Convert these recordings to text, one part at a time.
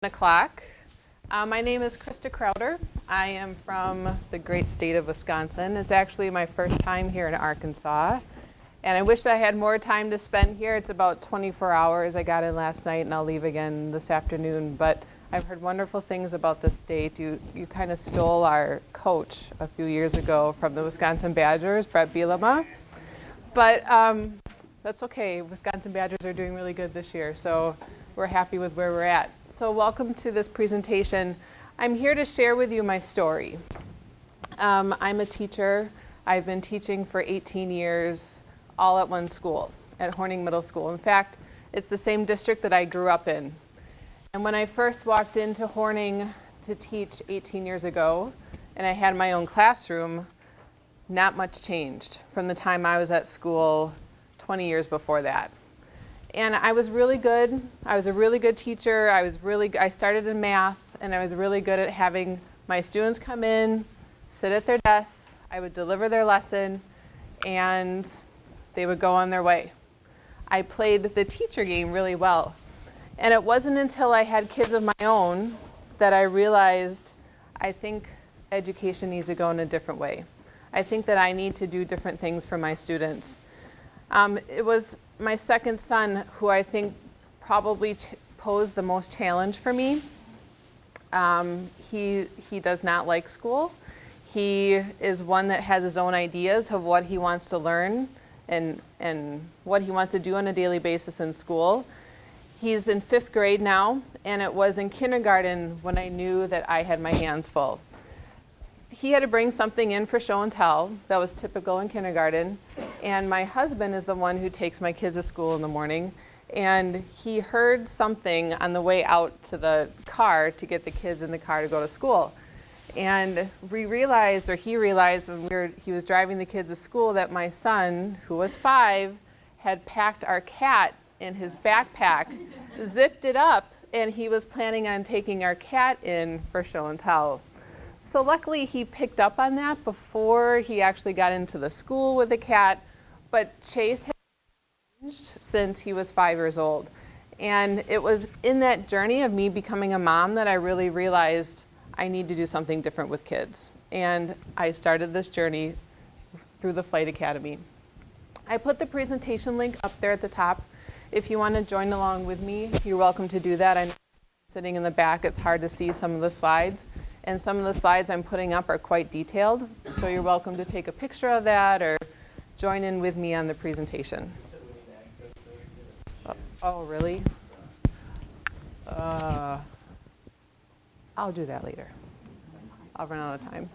o'clock. My name is Krista Krauter. I am from the great state of Wisconsin. It's actually my first time here in Arkansas. And I wish I had more time to spend here. It's about 24 hours. I got in last night and I'll leave again this afternoon. But I've heard wonderful things about this state. You kind of stole our coach a few years ago from the Wisconsin Badgers, Brett Bielema. But that's okay. Wisconsin Badgers are doing really good this year. So we're happy with where we're at. So welcome to this presentation. I'm here to share with you my story. I'm a teacher. I've been teaching for 18 years, all at one school, at Horning Middle School. In fact, it's the same district that I grew up in. And when I first walked into Horning to teach 18 years ago, and I had my own classroom, not much changed from the time I was at school 20 years before that. And I was really good. I was a really good teacher. I started in math, and I was really good at having my students come in, sit at their desks. I would deliver their lesson, and they would go on their way. I played the teacher game really well. And it wasn't until I had kids of my own that I realized I think education needs to go in a different way. I think that I need to do different things for my students. It was my second son who I think probably posed the most challenge for me. He does not like school. He is one that has his own ideas of what he wants to learn and what he wants to do on a daily basis in school. He's in 5th grade now, and it was in kindergarten when I knew that I had my hands full. He had to bring something in for show and tell that was typical in kindergarten, and my husband is the one who takes my kids to school in the morning, and he heard something on the way out to the car to get the kids in the car to go to school. And he realized when he was driving the kids to school that my son, who was 5, had packed our cat in his backpack, zipped it up, and he was planning on taking our cat in for show and tell. So luckily he picked up on that before he actually got into the school with the cat, but Chase had changed since he was 5 years old. And it was in that journey of me becoming a mom that I really realized I need to do something different with kids. And I started this journey through the F.L.I.G.H.T Academy. I put the presentation link up there at the top. If you want to join along with me, you're welcome to do that. I know sitting in the back, it's hard to see some of the slides. And some of the slides I'm putting up are quite detailed. So you're welcome to take a picture of that or join in with me on the presentation. Oh, really? I'll do that later. I'll run out of time.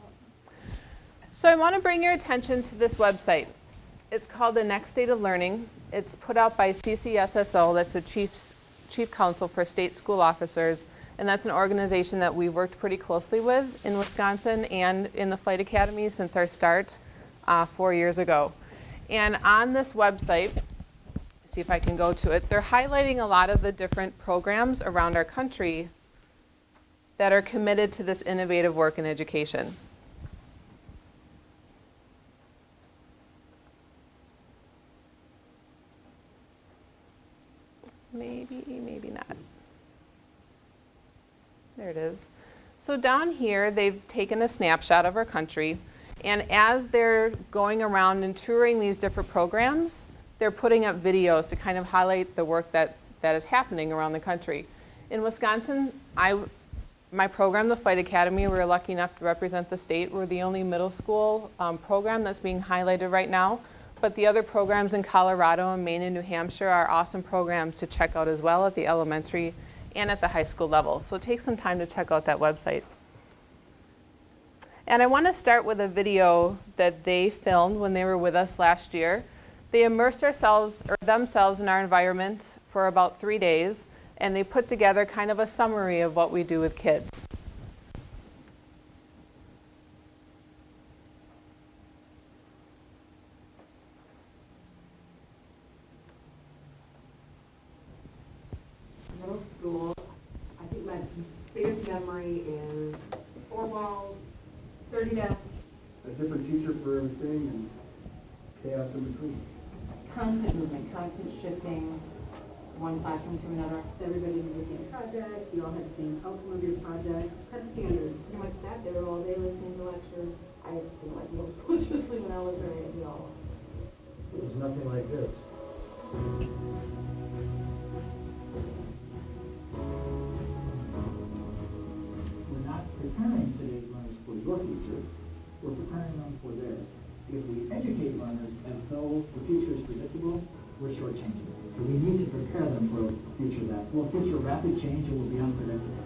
So I want to bring your attention to this website. It's called the Next State of Learning. It's put out by CCSSO, that's the Chief Council for State School Officers, and that's an organization that we've worked pretty closely with in Wisconsin and in the F.L.I.G.H.T Academy since our start 4 years ago. And on this website, see if I can go to it, they're highlighting a lot of the different programs around our country that are committed to this innovative work in education. Maybe not. There it is. So down here, they've taken a snapshot of our country, and as they're going around and touring these different programs, they're putting up videos to kind of highlight the work that is happening around the country. In Wisconsin, my program, the F.L.I.G.H.T Academy, we're lucky enough to represent the state. We're the only middle school program that's being highlighted right now. But the other programs in Colorado and Maine and New Hampshire are awesome programs to check out as well at the elementary and at the high school level. So take some time to check out that website. And I want to start with a video that they filmed when they were with us last year. They immersed themselves in our environment for about 3 days, and they put together kind of a summary of what we do with kids. Middle school, I think my biggest memory is 4 walls, 30 desks. A different teacher for everything and chaos in between. Constant movement, constant shifting. one classroom to another. Everybody did the same project, you all had the same outcome of your project, it's kind of standard. Pretty much sat there all day listening to lectures. I didn't like middle school, truthfully, when I was her age, we all. It was nothing like this. We're not preparing today's learners for your future, we're preparing them for theirs. If we educate learners as though the future is predictable, we're shortchanging them. And we need to prepare them for a future that will feature rapid change and will be unpredictable.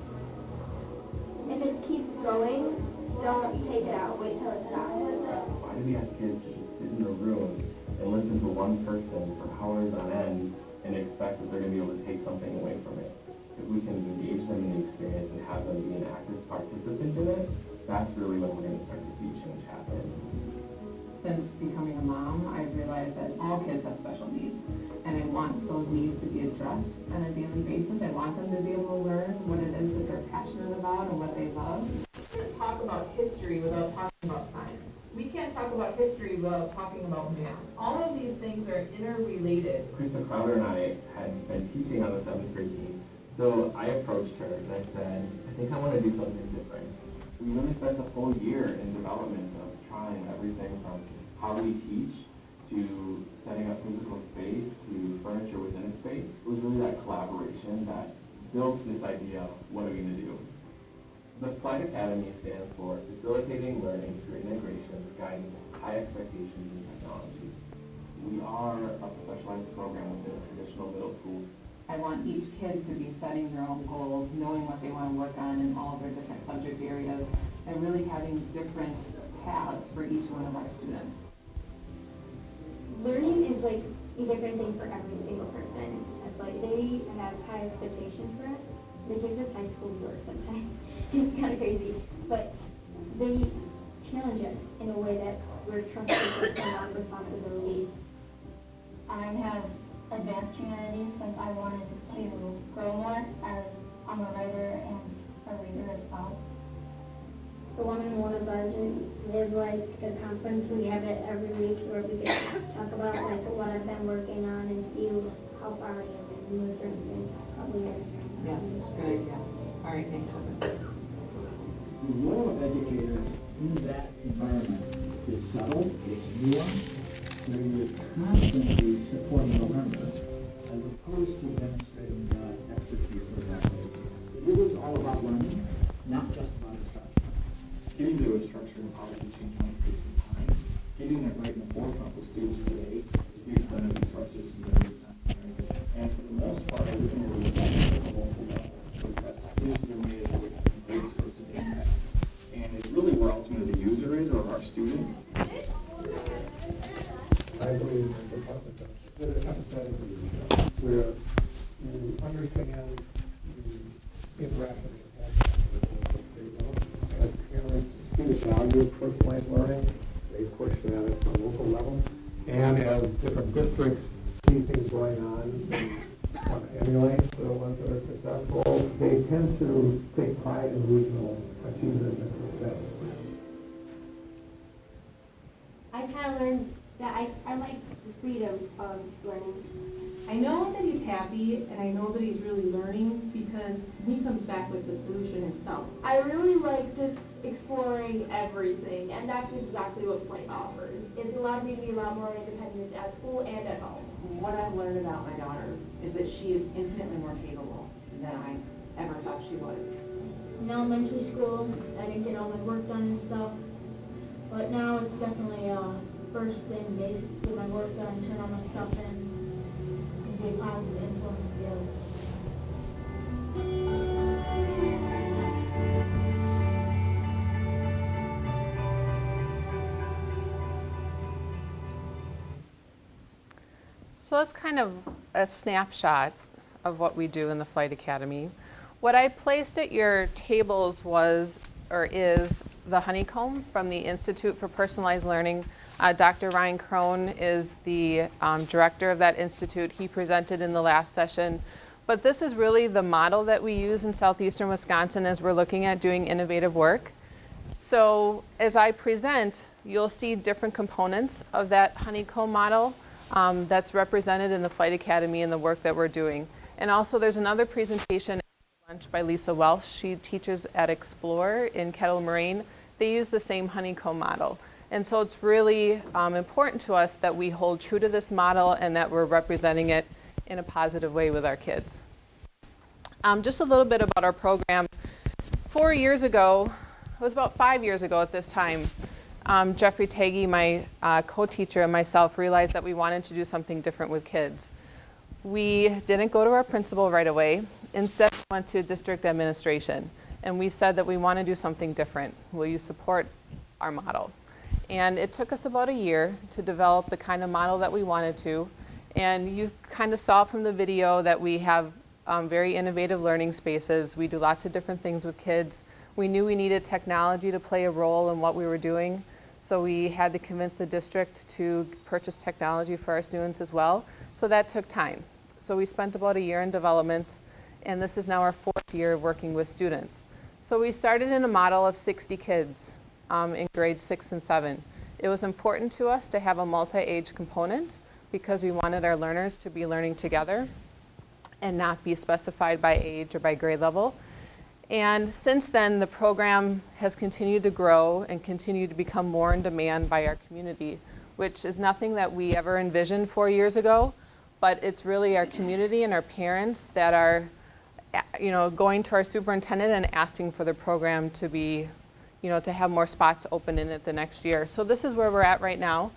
If it keeps going, don't take it out, wait till it stops. Why do we ask kids to just sit in a room and listen to one person for hours on end and expect that they're going to be able to take something away from it? If we can engage them in the experience and have them be an active participant in it, that's really when we're going to start to see change happen. Since becoming a mom, I've realized that all kids have special needs, and I want those needs to be addressed on a daily basis. I want them to be able to learn what it is that they're passionate about and what they love. We can't talk about history without talking about science. We can't talk about history without talking about math. All of these things are interrelated. Krista Krauter and I had been teaching on the 7th grade team, so I approached her and I said, I think I want to do something different. We really spent a full year in development of trying everything from how we teach to setting up physical space to furniture within a space. It was really that collaboration that built this idea of what are we going to do. The F.L.I.G.H.T Academy stands for Facilitating Learning Through Integration, Guidance, High Expectations, and Technology. We are a specialized program within a traditional middle school. I want each kid to be setting their own goals, knowing what they want to work on in all of their different subject areas, and really having different paths for each one of our students. Learning is like a different thing for every single person. It's like they have high expectations for us. They give us high school work sometimes. It's kind of crazy, but they challenge us in a way that we're trusted with a lot of responsibility. I have advanced humanities since I wanted to grow more, as I'm a writer and a reader as well. The Woman in One of Us is like a conference. We have it every week where we get to talk about like what I've been working on and see how far I am in a certain thing. Probably. Yeah, good idea. All right, thanks. The role of educators in that environment is subtle, it's nuanced, but it is constantly supporting the learner as opposed to demonstrating expertise or knowledge. It is all about learning, not just about instruction. Getting to a structure and policy change might take some time. Getting that right in the forefront with students today is being done to our system during this time. And for the most part, everything we're looking at the local level. So as decisions are made, we have a great source of impact. And it's really where ultimately the user is, or our student. I believe in the empathetic leadership, where you understand the interaction as parents see the value of personalized learning, they push that at the local level. And as different districts see things going on and want to emulate the ones that are successful, they tend to take pride in regional achievement and success. I kind of learned that I like the freedom of learning. I know that he's happy, and I know that he's really learning because he comes back with the solution himself. I really like just exploring everything, and that's exactly what F.L.I.G.H.T offers. It's allowed me to be a lot more independent at school and at home. What I've learned about my daughter is that she is infinitely more capable than I ever thought she was. In elementary school, I didn't get all my work done and stuff, but now it's definitely first thing basis to get my work done, turn all my stuff in, and be a positive influence to the others. So that's kind of a snapshot of what we do in the F.L.I.G.H.T Academy. What I placed at your tables was, or is, the Honeycomb from the Institute for Personalized Learning. Dr. Ryan Crone is the director of that institute. He presented in the last session. But this is really the model that we use in southeastern Wisconsin as we're looking at doing innovative work. So as I present, you'll see different components of that Honeycomb model that's represented in the F.L.I.G.H Academy and the work that we're doing. And also there's another presentation at lunch by Lisa Welsh. She teaches at Explore in Kettle Moraine. They use the same Honeycomb model. And so it's really important to us that we hold true to this model and that we're representing it in a positive way with our kids. Just a little bit about our program. 4 years ago, it was about 5 years ago at this time, Jeffrey Taggy, my co-teacher, and myself realized that we wanted to do something different with kids. We didn't go to our principal right away. Instead, we went to district administration. And we said that we want to do something different. Will you support our model? And it took us about a year to develop the kind of model that we wanted to. And you kind of saw from the video that we have very innovative learning spaces. We do lots of different things with kids. We knew we needed technology to play a role in what we were doing. So we had to convince the district to purchase technology for our students as well. So that took time. So we spent about a year in development. And this is now our 4th year of working with students. So we started in a model of 60 kids in grades 6 and 7. It was important to us to have a multi-age component because we wanted our learners to be learning together and not be specified by age or by grade level. And since then, the program has continued to grow and continued to become more in demand by our community, which is nothing that we ever envisioned 4 years ago, but it's really our community and our parents that are going to our superintendent and asking for the program to be, to have more spots open in it the next year. So this is where we're at right now.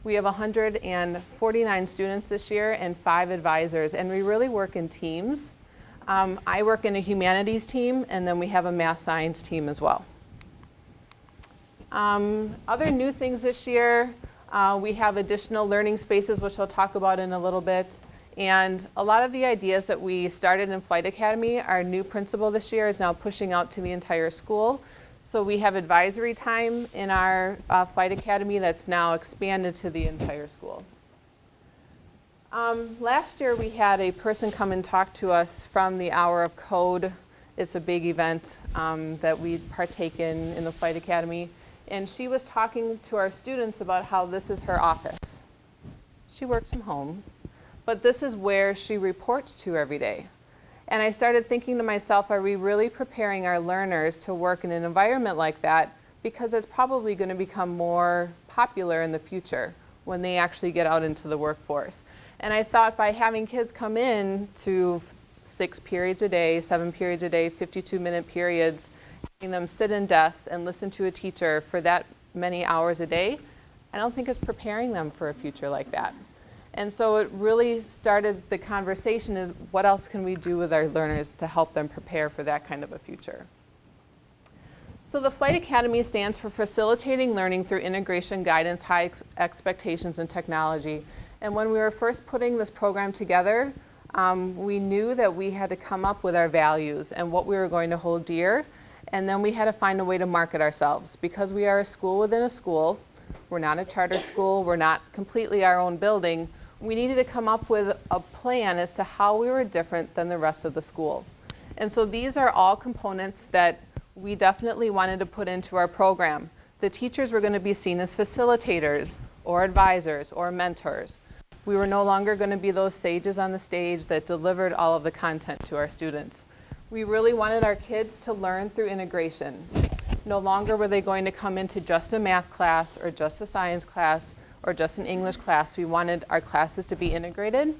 We have 149 students this year and 5 advisors, and we really work in teams. I work in a humanities team, and then we have a math science team as well. Other new things this year, we have additional learning spaces, which I'll talk about in a little bit. And a lot of the ideas that we started in F.L.I.G.H.T Academy, our new principal this year is now pushing out to the entire school. So we have advisory time in our F.L.I.G.H.T Academy that's now expanded to the entire school. Last year we had a person come and talk to us from the Hour of Code. It's a big event that we partake in the F.L.I.G.H.T Academy. And she was talking to our students about how this is her office. She works from home, but this is where she reports to every day. And I started thinking to myself, are we really preparing our learners to work in an environment like that? Because it's probably going to become more popular in the future when they actually get out into the workforce. And I thought by having kids come in to 6 periods a day, 7 periods a day, 52-minute periods, having them sit in desks and listen to a teacher for that many hours a day, I don't think it's preparing them for a future like that. And so it really started the conversation is what else can we do with our learners to help them prepare for that kind of a future? So the F.L.I.G.H.T Academy stands for Facilitating Learning Through Integration, Guidance, High Expectations, and Technology. And when we were first putting this program together, we knew that we had to come up with our values and what we were going to hold dear. And then we had to find a way to market ourselves. Because we are a school within a school, we're not a charter school, we're not completely our own building, we needed to come up with a plan as to how we were different than the rest of the school. And so these are all components that we definitely wanted to put into our program. The teachers were going to be seen as facilitators or advisors or mentors. We were no longer going to be those sages on the stage that delivered all of the content to our students. We really wanted our kids to learn through integration. No longer were they going to come into just a math class or just a science class or just an English class. We wanted our classes to be integrated.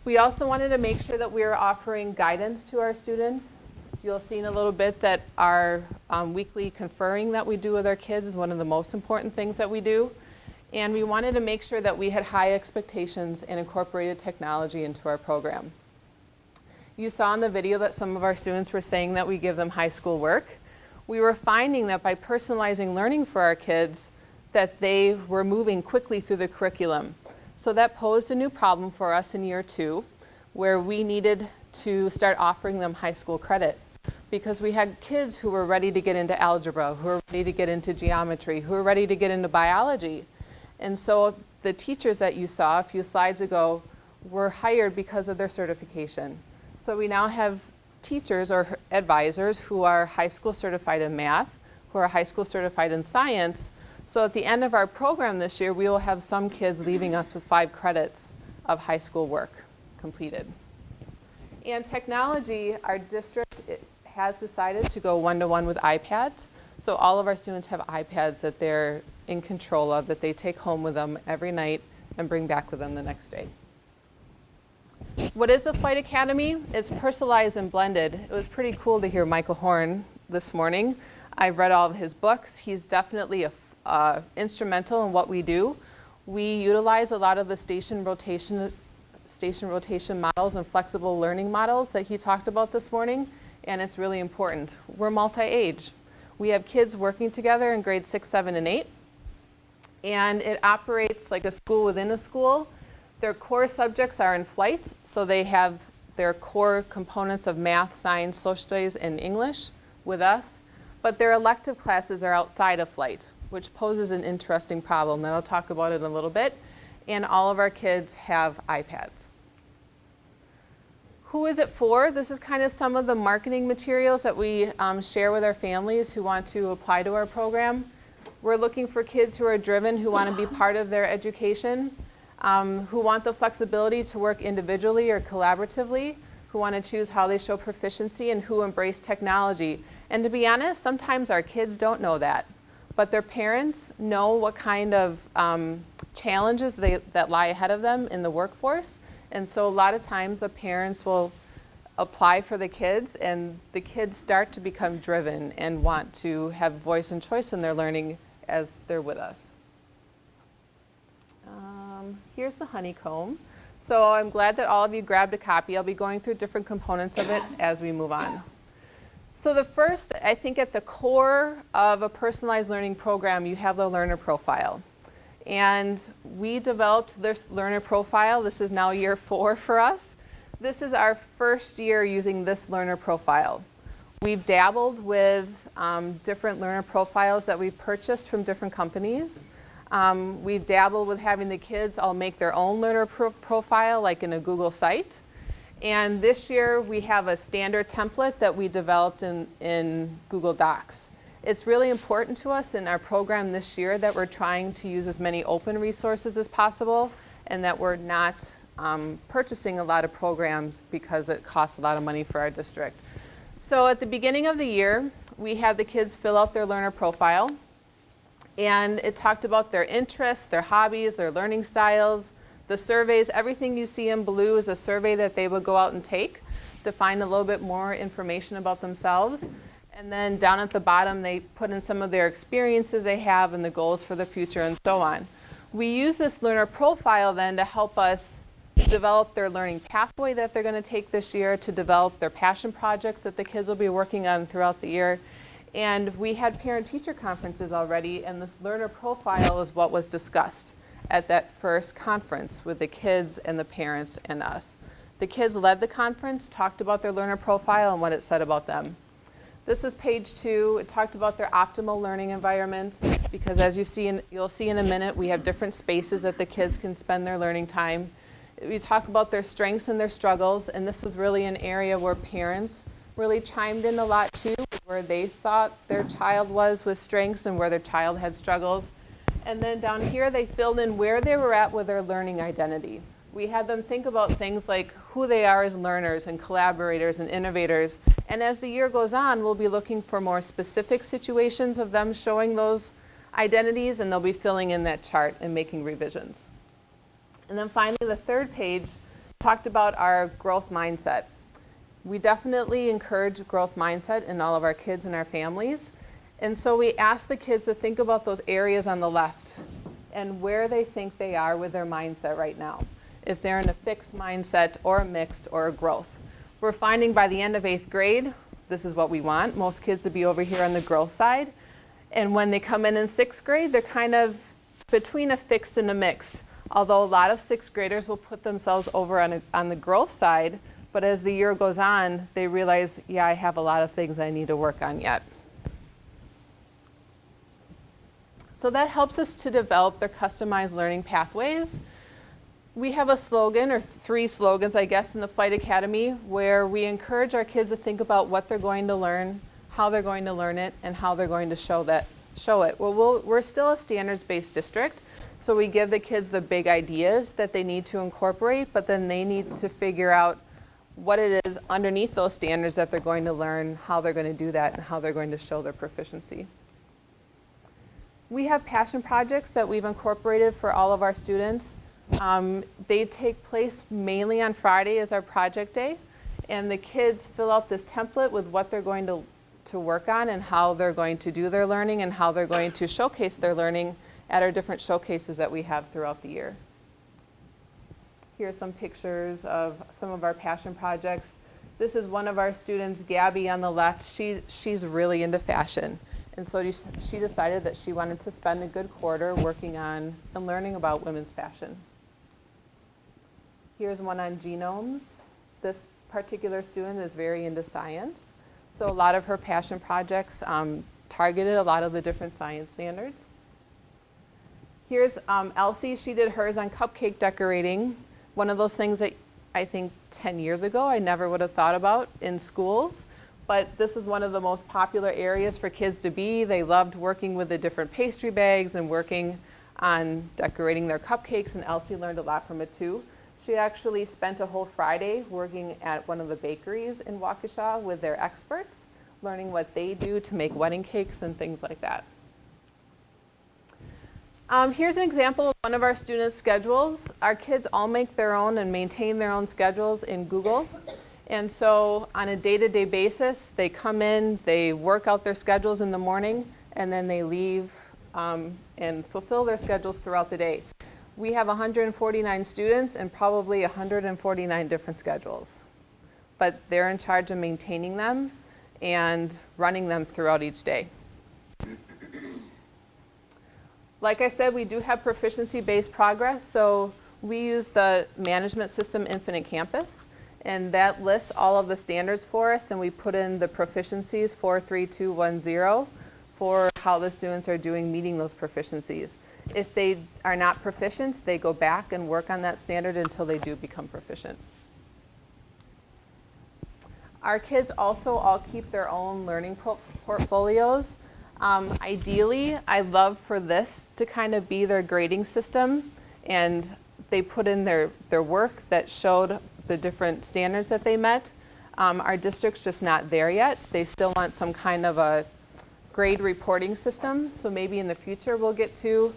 We also wanted to make sure that we were offering guidance to our students. You'll see in a little bit that our weekly conferring that we do with our kids is one of the most important things that we do. And we wanted to make sure that we had high expectations and incorporated technology into our program. You saw in the video that some of our students were saying that we give them high school work. We were finding that by personalizing learning for our kids, that they were moving quickly through the curriculum. So that posed a new problem for us in year 2, where we needed to start offering them high school credit. Because we had kids who were ready to get into algebra, who were ready to get into geometry, who were ready to get into biology. And so the teachers that you saw a few slides ago were hired because of their certification. So we now have teachers or advisors who are high school certified in math, who are high school certified in science. So at the end of our program this year, we will have some kids leaving us with 5 credits of high school work completed. And technology, our district has decided to go one-to-one with iPads. So all of our students have iPads that they're in control of, that they take home with them every night and bring back with them the next day. What is the F.L.I.G.H.T Academy? It's personalized and blended. It was pretty cool to hear Michael Horn this morning. I read all of his books. He's definitely instrumental in what we do. We utilize a lot of the station rotation models and flexible learning models that he talked about this morning, and it's really important. We're multi-age. We have kids working together in grades 6, 7, and 8, and it operates like a school within a school. Their core subjects are in F.L.I.G.H.T, so they have their core components of math, science, social studies, and English with us, but their elective classes are outside of F.L.I.G.T, which poses an interesting problem that I'll talk about in a little bit, and all of our kids have iPads. Who is it for? This is kind of some of the marketing materials that we share with our families who want to apply to our program. We're looking for kids who are driven, who want to be part of their education, who want the flexibility to work individually or collaboratively, who want to choose how they show proficiency, and who embrace technology. And to be honest, sometimes our kids don't know that, but their parents know what kind of challenges that lie ahead of them in the workforce. And so a lot of times the parents will apply for the kids, and the kids start to become driven and want to have voice and choice in their learning as they're with us. Here's the Honeycomb. So I'm glad that all of you grabbed a copy. I'll be going through different components of it as we move on. So the first, I think at the core of a personalized learning program, you have the learner profile. And we developed this learner profile. This is now year 4 for us. This is our first year using this learner profile. We've dabbled with different learner profiles that we've purchased from different companies. We've dabbled with having the kids all make their own learner profile, like in a Google site. And this year we have a standard template that we developed in Google Docs. It's really important to us in our program this year that we're trying to use as many open resources as possible, and that we're not purchasing a lot of programs because it costs a lot of money for our district. So at the beginning of the year, we had the kids fill out their learner profile, and it talked about their interests, their hobbies, their learning styles, the surveys. Everything you see in blue is a survey that they would go out and take to find a little bit more information about themselves. And then down at the bottom, they put in some of their experiences they have and the goals for the future and so on. We use this learner profile then to help us develop their learning pathway that they're going to take this year, to develop their passion projects that the kids will be working on throughout the year. And we had parent-teacher conferences already, and this learner profile is what was discussed at that first conference with the kids and the parents and us. The kids led the conference, talked about their learner profile and what it said about them. This was page 2. It talked about their optimal learning environment, because as you'll see in a minute, we have different spaces that the kids can spend their learning time. We talk about their strengths and their struggles, and this was really an area where parents really chimed in a lot too, where they thought their child was with strengths and where their child had struggles. And then down here, they filled in where they were at with their learning identity. We had them think about things like who they are as learners and collaborators and innovators. And as the year goes on, we'll be looking for more specific situations of them showing those identities, and they'll be filling in that chart and making revisions. And then finally, the third page talked about our growth mindset. We definitely encourage growth mindset in all of our kids and our families. And so we asked the kids to think about those areas on the left and where they think they are with their mindset right now. If they're in a fixed mindset or a mixed or a growth. We're finding by the end of 8th grade, this is what we want, most kids to be over here on the growth side. And when they come in 6th grade, they're kind of between a fixed and a mixed. Although a lot of 6th graders will put themselves over on the growth side, but as the year goes on, they realize, yeah, I have a lot of things I need to work on yet. So that helps us to develop their customized learning pathways. We have a slogan, or 3 slogans, I guess, in the F.L.I.G.H.T Academy, where we encourage our kids to think about what they're going to learn, how they're going to learn it, and how they're going to show it. Well, we're still a standards-based district, so we give the kids the big ideas that they need to incorporate, but then they need to figure out what it is underneath those standards that they're going to learn, how they're going to do that, and how they're going to show their proficiency. We have passion projects that we've incorporated for all of our students. They take place mainly on Friday as our project day, and the kids fill out this template with what they're going to work on and how they're going to do their learning and how they're going to showcase their learning at our different showcases that we have throughout the year. Here are some pictures of some of our passion projects. This is one of our students, Gabby on the left. She's really into fashion. And so she decided that she wanted to spend a good quarter working on and learning about women's fashion. Here's one on genomes. This particular student is very into science. So a lot of her passion projects targeted a lot of the different science standards. Here's Elsie. She did hers on cupcake decorating. One of those things that I think 10 years ago I never would have thought about in schools. But this was one of the most popular areas for kids to be. They loved working with the different pastry bags and working on decorating their cupcakes, and Elsie learned a lot from it too. She actually spent a whole Friday working at one of the bakeries in Waukesha with their experts, learning what they do to make wedding cakes and things like that. Here's an example of one of our students' schedules. Our kids all make their own and maintain their own schedules in Google. And so on a day-to-day basis, they come in, they work out their schedules in the morning, and then they leave and fulfill their schedules throughout the day. We have 149 students and probably 149 different schedules. But they're in charge of maintaining them and running them throughout each day. Like I said, we do have proficiency-based progress. So we use the management system Infinite Campus. And that lists all of the standards for us, and we put in the proficiencies 43210 for how the students are doing meeting those proficiencies. If they are not proficient, they go back and work on that standard until they do become proficient. Our kids also all keep their own learning portfolios. Ideally, I'd love for this to kind of be their grading system, and they put in their work that showed the different standards that they met. Our district's just not there yet. They still want some kind of a grade reporting system, so maybe in the future we'll get to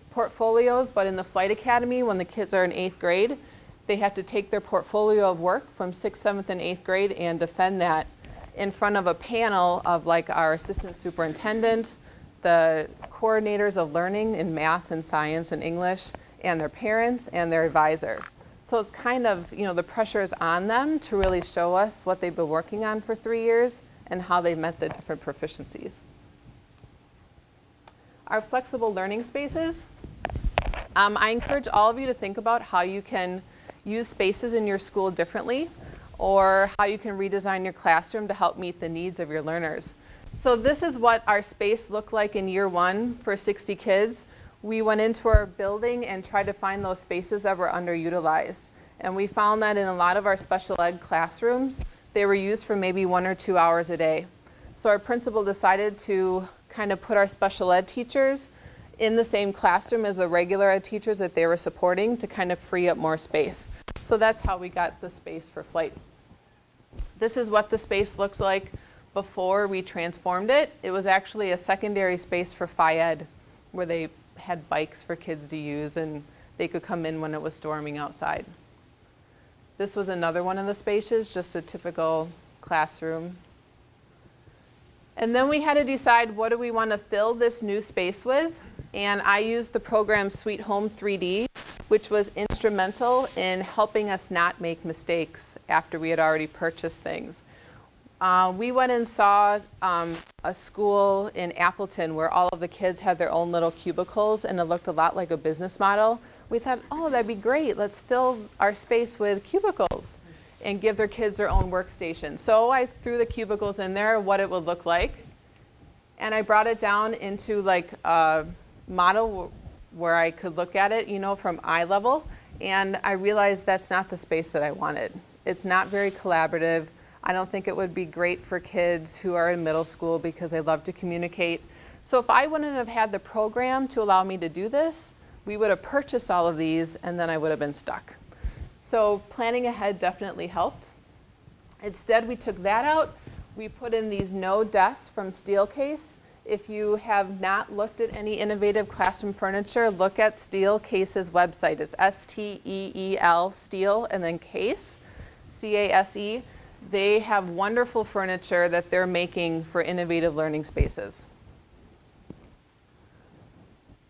portfolios, but in the Flight Academy, when the kids are in 8th grade, they have to take their portfolio of work from 6th, 7th, and 8th grade and defend that in front of a panel of like our assistant superintendent, the coordinators of learning in math and science and English, and their parents and their advisor. So it's kind of, the pressure is on them to really show us what they've been working on for 3 years and how they met the different proficiencies. Our flexible learning spaces. I encourage all of you to think about how you can use spaces in your school differently, or how you can redesign your classroom to help meet the needs of your learners. So this is what our space looked like in year 1 for 60 kids. We went into our building and tried to find those spaces that were underutilized. And we found that in a lot of our special ed classrooms, they were used for maybe 1 or 2 hours a day. So our principal decided to kind of put our special ed teachers in the same classroom as the regular ed teachers that they were supporting to kind of free up more space. So that's how we got the space for Flight. This is what the space looked like before we transformed it. It was actually a secondary space for Phi-Ed, where they had bikes for kids to use and they could come in when it was storming outside. This was another one of the spaces, just a typical classroom. And then we had to decide, what do we want to fill this new space with? And I used the program Sweet Home 3D, which was instrumental in helping us not make mistakes after we had already purchased things. We went and saw a school in Appleton where all of the kids had their own little cubicles, and it looked a lot like a business model. We thought, oh, that'd be great. Let's fill our space with cubicles and give their kids their own workstation. So I threw the cubicles in there, what it would look like. And I brought it down into like a model where I could look at it, from eye level. And I realized that's not the space that I wanted. It's not very collaborative. I don't think it would be great for kids who are in middle school because they love to communicate. So if I wouldn't have had the program to allow me to do this, we would have purchased all of these and then I would have been stuck. So planning ahead definitely helped. Instead, we took that out. We put in these no desks from Steelcase. If you have not looked at any innovative classroom furniture, look at Steelcase's website. It's S-T-E-E-L, Steel, and then Case, C-A-S-E. They have wonderful furniture that they're making for innovative learning spaces.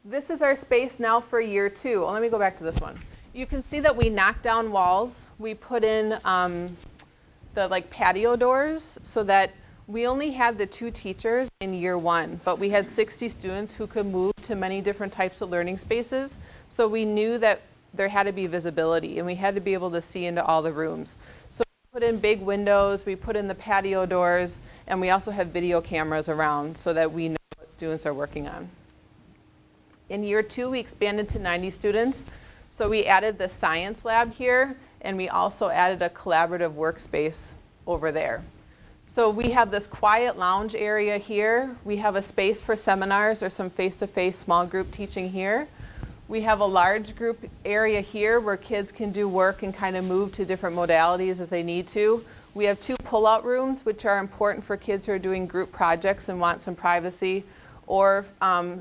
This is our space now for year 2. Oh, let me go back to this one. You can see that we knocked down walls. We put in the patio doors so that we only had the 2 teachers in year 1, but we had 60 students who could move to many different types of learning spaces. So we knew that there had to be visibility and we had to be able to see into all the rooms. So we put in big windows, we put in the patio doors, and we also have video cameras around so that we know what students are working on. In year 2, we expanded to 90 students. So we added the science lab here, and we also added a collaborative workspace over there. So we have this quiet lounge area here. We have a space for seminars or some face-to-face small group teaching here. We have a large group area here where kids can do work and kind of move to different modalities as they need to. We have 2 pull-out rooms, which are important for kids who are doing group projects and want some privacy. Or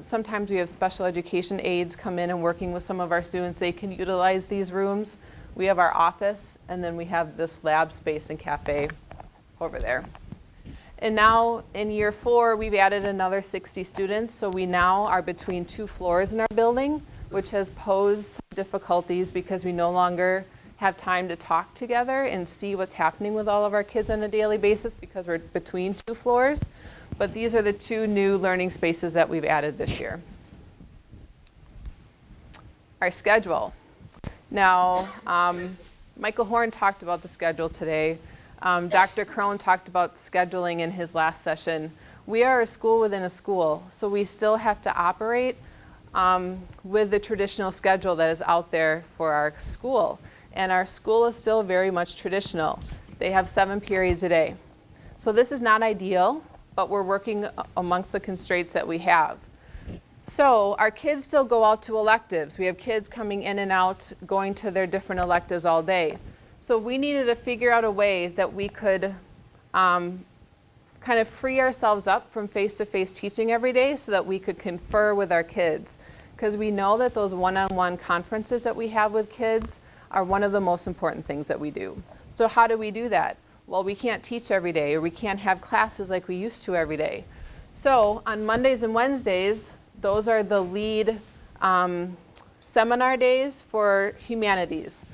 sometimes we have special education aides come in and working with some of our students. They can utilize these rooms. We have our office, and then we have this lab space and cafe over there. And now in year 4, we've added another 60 students. So we now are between 2 floors in our building, which has posed some difficulties because we no longer have time to talk together and see what's happening with all of our kids on a daily basis because we're between 2 floors. But these are the 2 new learning spaces that we've added this year. Our schedule. Now, Michael Horn talked about the schedule today. Dr. Crone talked about scheduling in his last session. We are a school within a school, so we still have to operate with the traditional schedule that is out there for our school. And our school is still very much traditional. They have 7 periods a day. So this is not ideal, but we're working amongst the constraints that we have. So our kids still go out to electives. We have kids coming in and out, going to their different electives all day. So we needed to figure out a way that we could kind of free ourselves up from face-to-face teaching every day so that we could confer with our kids. Because we know that those one-on-one conferences that we have with kids are one of the most important things that we do. So how do we do that? Well, we can't teach every day, or we can't have classes like we used to every day. So on Mondays and Wednesdays, those are the lead seminar days for humanities.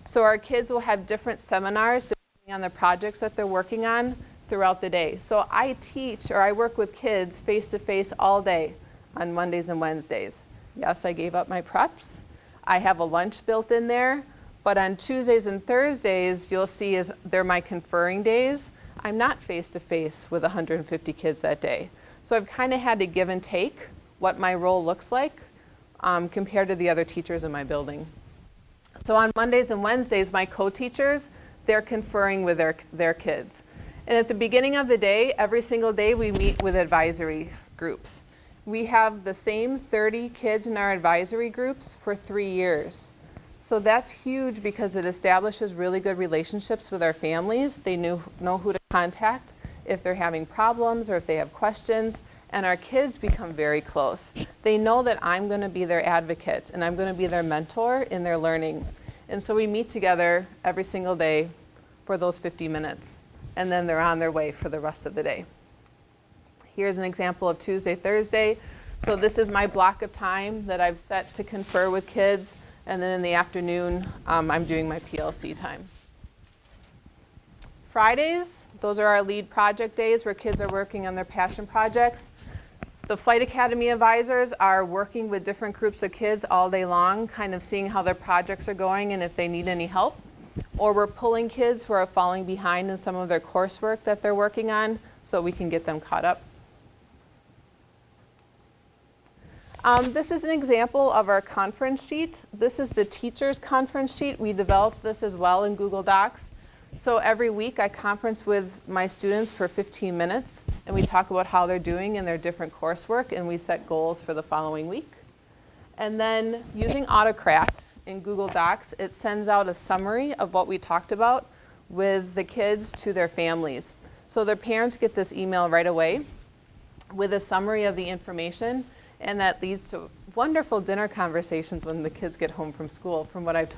So our kids will have different seminars depending on the projects that they're working on throughout the day. So I teach, or I work with kids face-to-face all day on Mondays and Wednesdays. Yes, I gave up my preps. I have a lunch built in there. But on Tuesdays and Thursdays, you'll see is they're my conferring days. I'm not face-to-face with 150 kids that day. So I've kind of had to give and take what my role looks like compared to the other teachers in my building. So on Mondays and Wednesdays, my co-teachers, they're conferring with their kids. And at the beginning of the day, every single day, we meet with advisory groups. We have the same 30 kids in our advisory groups for 3 years. So that's huge because it establishes really good relationships with our families. They know who to contact if they're having problems or if they have questions. And our kids become very close. They know that I'm going to be their advocate and I'm going to be their mentor in their learning. And so we meet together every single day for those 50 minutes. And then they're on their way for the rest of the day. Here's an example of Tuesday, Thursday. So this is my block of time that I've set to confer with kids. And then in the afternoon, I'm doing my PLC time. Fridays, those are our lead project days where kids are working on their passion projects. The Flight Academy advisors are working with different groups of kids all day long, kind of seeing how their projects are going and if they need any help. Or we're pulling kids who are falling behind in some of their coursework that they're working on so we can get them caught up. This is an example of our conference sheet. This is the teacher's conference sheet. We developed this as well in Google Docs. So every week I conference with my students for 15 minutes and we talk about how they're doing in their different coursework and we set goals for the following week. And then using Autocrat, in Google Docs, it sends out a summary of what we talked about with the kids to their families. So their parents get this email right away with a summary of the information, and that leads to wonderful dinner conversations when the kids get home from school, from what I've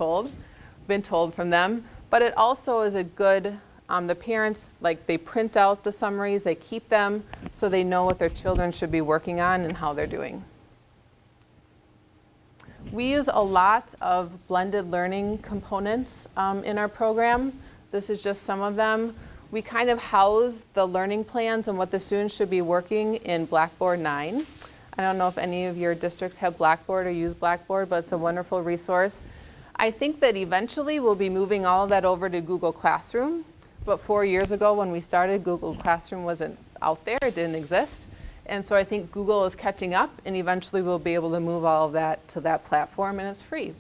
been told from them. But it also is a good, the parents, like, they print out the summaries, they keep them so they know what their children should be working on and how they're doing. We use a lot of blended learning components in our program. This is just some of them. We kind of house the learning plans and what the students should be working in Blackboard 9. I don't know if any of your districts have Blackboard or use Blackboard, but it's a wonderful resource. I think that eventually we'll be moving all of that over to Google Classroom. But 4 years ago when we started, Google Classroom wasn't out there, it didn't exist. And so I think Google is catching up, and eventually we'll be able to move all of that to that platform, and it's free.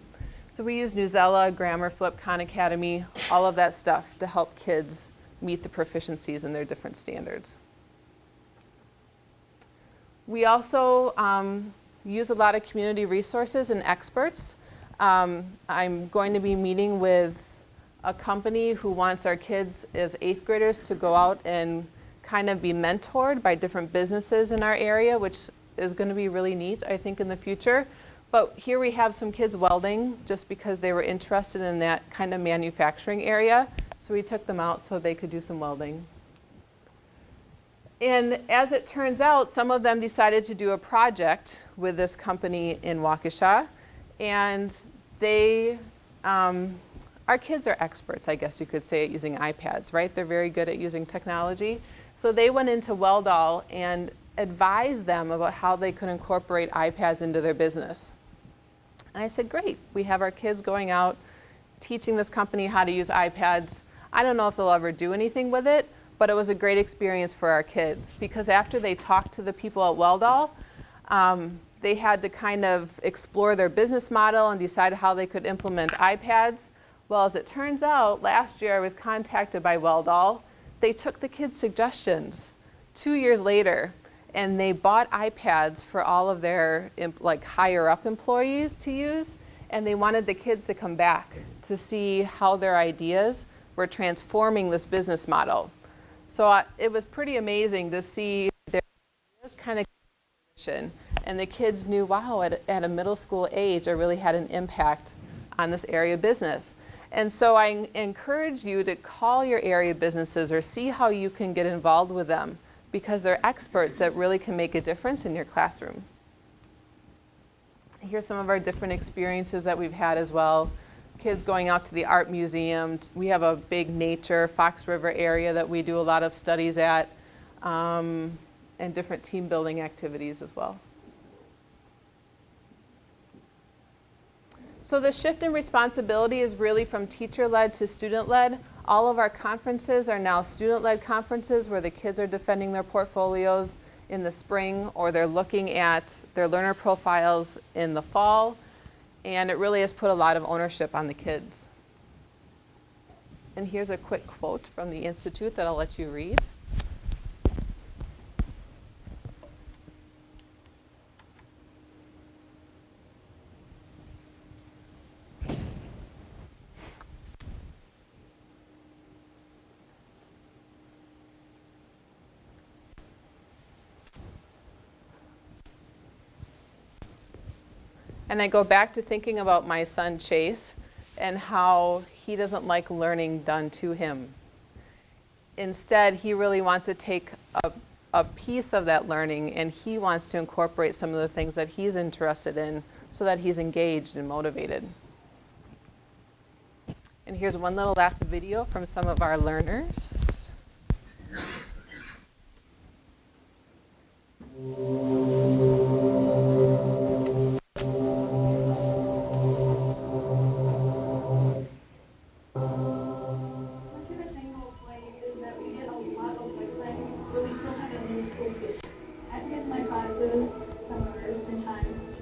So we use Newsela, Grammarflip, Khan Academy, all of that stuff to help kids meet the proficiencies in their different standards. We also use a lot of community resources and experts. I'm going to be meeting with a company who wants our kids as 8th graders to go out and kind of be mentored by different businesses in our area, which is going to be really neat, I think, in the future. But here we have some kids welding just because they were interested in that kind of manufacturing area. So we took them out so they could do some welding. And as it turns out, some of them decided to do a project with this company in Waukesha. And they, our kids are experts, I guess you could say, at using iPads, right? They're very good at using technology. So they went into Weldall and advised them about how they could incorporate iPads into their business. And I said, great, we have our kids going out, teaching this company how to use iPads. I don't know if they'll ever do anything with it, but it was a great experience for our kids, because after they talked to the people at Weldall, they had to kind of explore their business model and decide how they could implement iPads. Well, as it turns out, last year I was contacted by Weldall. They took the kids' suggestions 2 years later, and they bought iPads for all of their higher up employees to use, and they wanted the kids to come back to see how their ideas were transforming this business model. So it was pretty amazing to see their ideas kind of come to fruition. And the kids knew, wow, at a middle school age, I really had an impact on this area of business. And so I encourage you to call your area businesses or see how you can get involved with them, because they're experts that really can make a difference in your classroom. Here's some of our different experiences that we've had as well. Kids going out to the art museum. We have a big nature, Fox River area that we do a lot of studies at, and different team building activities as well. So the shift in responsibility is really from teacher-led to student-led. All of our conferences are now student-led conferences where the kids are defending their portfolios in the spring, or they're looking at their learner profiles in the fall. And it really has put a lot of ownership on the kids. And here's a quick quote from the Institute that I'll let you read. And I go back to thinking about my son Chase and how he doesn't like learning done to him. Instead, he really wants to take a piece of that learning, and he wants to incorporate some of the things that he's interested in so that he's engaged and motivated. And here's one little last video from some of our learners.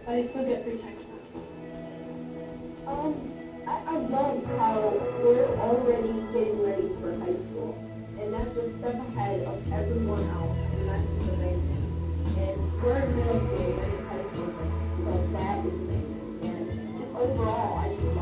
But I still get free textbooks. I love how we're already getting ready for high school, and that's a step ahead of everyone else, and that's just amazing. And we're in middle school, we're in high school, so that is amazing. And just overall, I just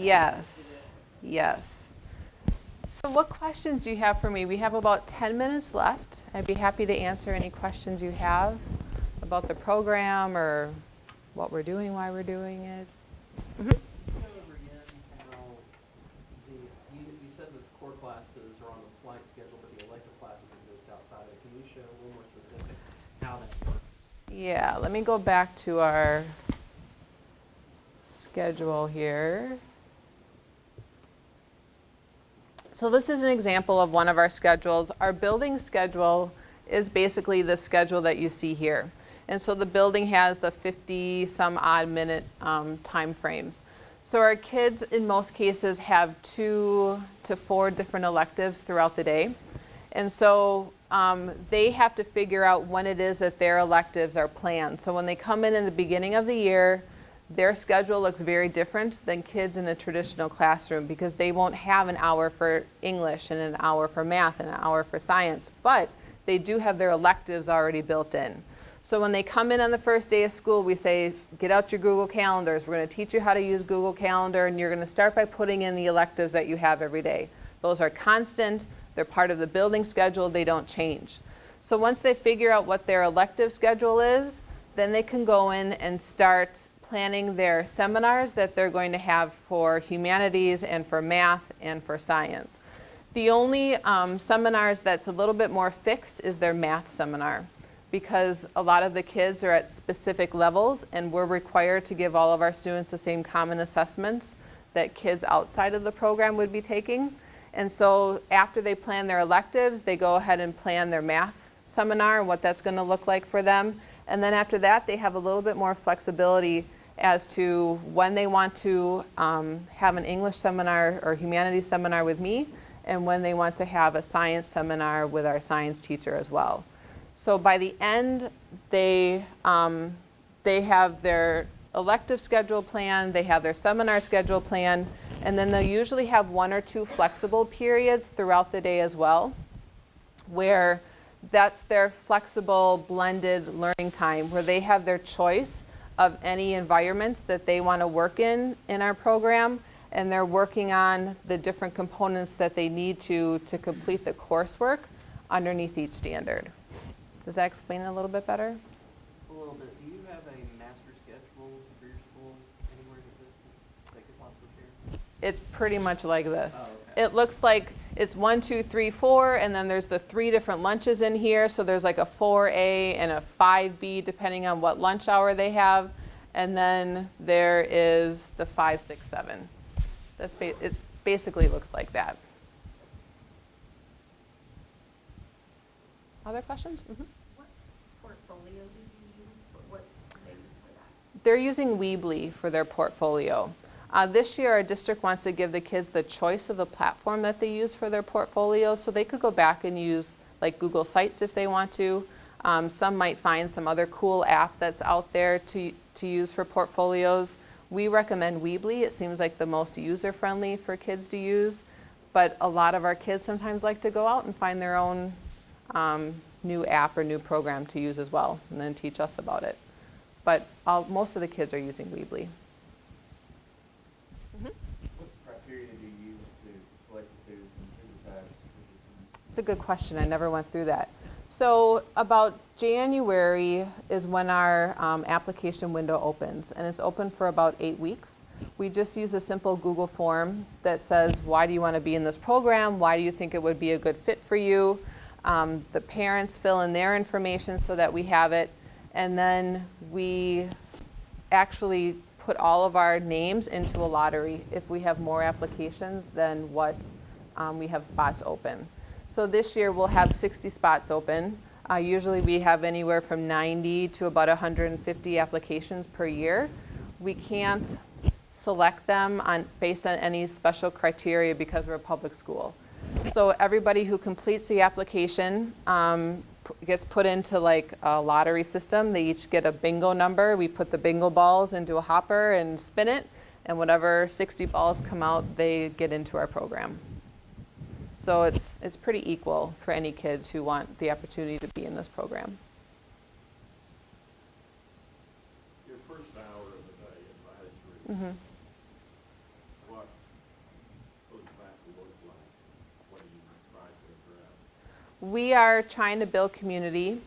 Yes, yes. So what questions do you have for me? We have about 10 minutes left. I'd be happy to answer any questions you have about the program or what we're doing, why we're doing it. Go over again how you said that the core classes are on the flight schedule, but the elective classes exist outside of it. Can you show a little more specific how that works? Yeah, let me go back to our schedule here. So this is an example of one of our schedules. Our building schedule is basically the schedule that you see here. And so the building has the 50 some odd minute time frames. So our kids in most cases have 2 to 4 different electives throughout the day. And so they have to figure out when it is that their electives are planned. So when they come in the beginning of the year, their schedule looks very different than kids in a traditional classroom because they won't have an hour for English and an hour for math and an hour for science, but they do have their electives already built in. So when they come in on the first day of school, we say, get out your Google Calendars. We're going to teach you how to use Google Calendar, and you're going to start by putting in the electives that you have every day. Those are constant. They're part of the building schedule. They don't change. So once they figure out what their elective schedule is, then they can go in and start planning their seminars that they're going to have for humanities and for math and for science. The only seminars that's a little bit more fixed is their math seminar, because a lot of the kids are at specific levels and we're required to give all of our students the same common assessments that kids outside of the program would be taking. And so after they plan their electives, they go ahead and plan their math seminar and what that's going to look like for them. And then after that, they have a little bit more flexibility as to when they want to have an English seminar or humanities seminar with me, and when they want to have a science seminar with our science teacher as well. So by the end, they have their elective schedule planned, they have their seminar schedule planned, and then they'll usually have 1 or 2 flexible periods throughout the day as well, where that's their flexible blended learning time, where they have their choice of any environment that they want to work in our program, and they're working on the different components that they need to complete the coursework underneath each standard. Does that explain it a little bit better? A little bit. Do you have a master schedule for your school anywhere in existence that could possibly share? It's pretty much like this. Oh, okay. It looks like it's 1, 2, 3, 4, and then there's the 3 different lunches in here. So there's like a 4A and a 5B depending on what lunch hour they have. And then there is the 5, 6, 7. It basically looks like that. Other questions? Mm-hmm. What portfolio do you use? What do they use for that? They're using Weebly for their portfolio. This year, our district wants to give the kids the choice of the platform that they use for their portfolio, so they could go back and use like Google Sites if they want to. Some might find some other cool app that's out there to use for portfolios. We recommend Weebly. It seems like the most user-friendly for kids to use, but a lot of our kids sometimes like to go out and find their own new app or new program to use as well, and then teach us about it. But most of the kids are using Weebly. What criteria do you use to select the students and who decides? It's a good question. I never went through that. So about January is when our application window opens, and it's open for about 8 weeks. We just use a simple Google form that says, why do you want to be in this program? Why do you think it would be a good fit for you? The parents fill in their information so that we have it, and then we actually put all of our names into a lottery if we have more applications than what we have spots open. So this year we'll have 60 spots open. Usually we have anywhere from 90 to about 150 applications per year. We can't select them based on any special criteria because we're a public school. So everybody who completes the application gets put into like a lottery system. They each get a bingo number. We put the bingo balls into a hopper and spin it, and whatever 60 balls come out, they get into our program. So it's pretty equal for any kids who want the opportunity to be in this program. Your first hour of the day advisory, what We are trying to build community